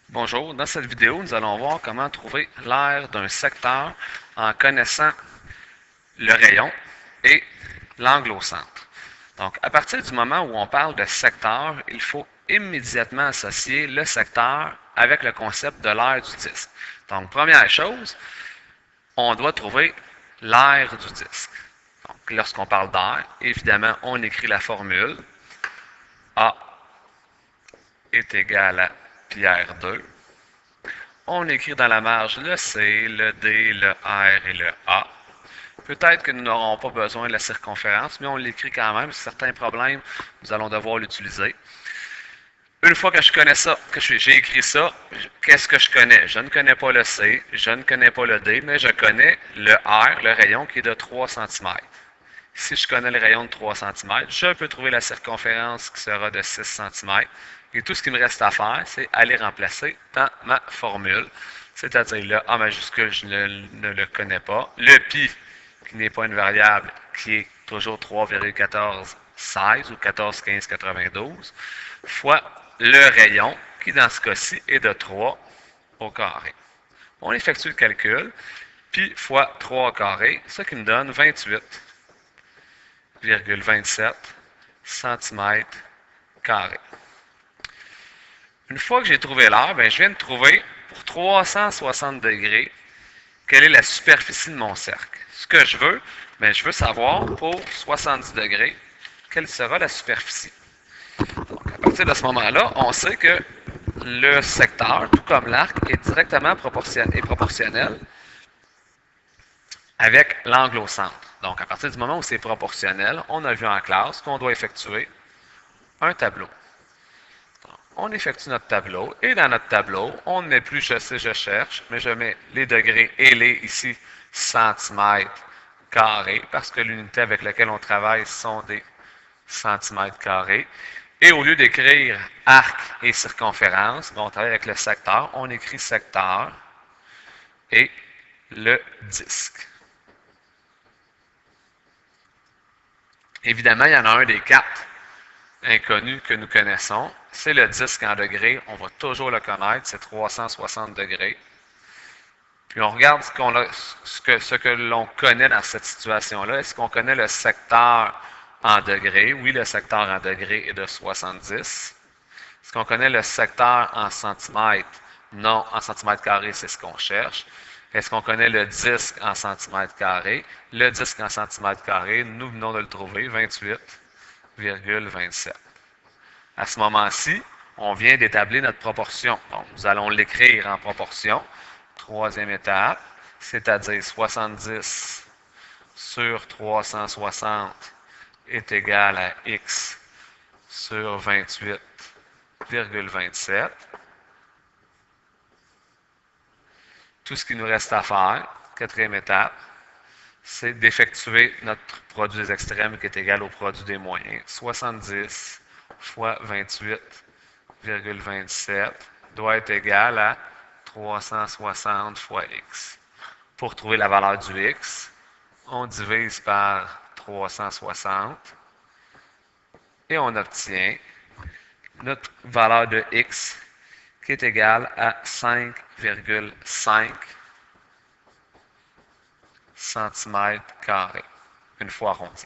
Bonjour, dans cette vidéo, nous allons voir comment trouver l'aire d'un secteur en connaissant le rayon et l'angle au centre. Donc, à partir du moment où on parle de secteur, il faut immédiatement associer le secteur avec le concept de l'aire du disque. Donc, première chose, on doit trouver l'aire du disque. Donc, lorsqu'on parle d'aire, évidemment, on écrit la formule A est égal à pi R2. On écrit dans la marge le C, le D, le R et le A. Peut-être que nous n'aurons pas besoin de la circonférence, mais on l'écrit quand même. Certains problèmes, nous allons devoir l'utiliser. Une fois que je connais ça, que j'ai écrit ça, qu'est-ce que je connais? Je ne connais pas le C, je ne connais pas le D, mais je connais le R, le rayon qui est de 3 cm. Si je connais le rayon de 3 cm, je peux trouver la circonférence qui sera de 6 cm. Et tout ce qui me reste à faire, c'est aller remplacer dans ma formule. C'est-à-dire le A majuscule, je ne le connais pas. Le pi, qui n'est pas une variable, qui est toujours 3,1416 ou 14,1592, fois le rayon, qui dans ce cas-ci est de 3 au carré. On effectue le calcul, pi fois 3 au carré, ce qui me donne 28,27 cm carrés. Une fois que j'ai trouvé l'aire, je viens de trouver pour 360 degrés quelle est la superficie de mon cercle. Ce que je veux, je veux savoir pour 70 degrés quelle sera la superficie. Donc, à partir de ce moment-là, on sait que le secteur, tout comme l'arc, est directement proportionnel avec l'angle au centre. Donc, à partir du moment où c'est proportionnel, on a vu en classe qu'on doit effectuer un tableau. On effectue notre tableau et dans notre tableau, on ne met plus je sais, je cherche, mais je mets les degrés et les ici centimètres carrés parce que l'unité avec laquelle on travaille sont des centimètres carrés. Et au lieu d'écrire arc et circonférence, on travaille avec le secteur, on écrit secteur et le disque. Évidemment, il y en a un des quatre inconnus que nous connaissons, c'est le disque en degrés. On va toujours le connaître, c'est 360 degrés. Puis on regarde ce que l'on connaît dans cette situation-là. Est-ce qu'on connaît le secteur en degrés? Oui, le secteur en degrés est de 70. Est-ce qu'on connaît le secteur en centimètres? Non, en centimètres carrés, c'est ce qu'on cherche. Est-ce qu'on connaît le disque en centimètres carrés? Le disque en centimètres carrés, nous venons de le trouver, 28,27. À ce moment-ci, on vient d'établir notre proportion. Donc, nous allons l'écrire en proportion. Troisième étape, c'est-à-dire 70 sur 360 est égal à x sur 28,27. Tout ce qu'il nous reste à faire, quatrième étape, c'est d'effectuer notre produit des extrêmes qui est égal au produit des moyens. 70 fois 28,27 doit être égal à 360 fois x. Pour trouver la valeur du x, on divise par 360 et on obtient notre valeur de x qui est égale à 5,5 cm carrés, une fois arrondi.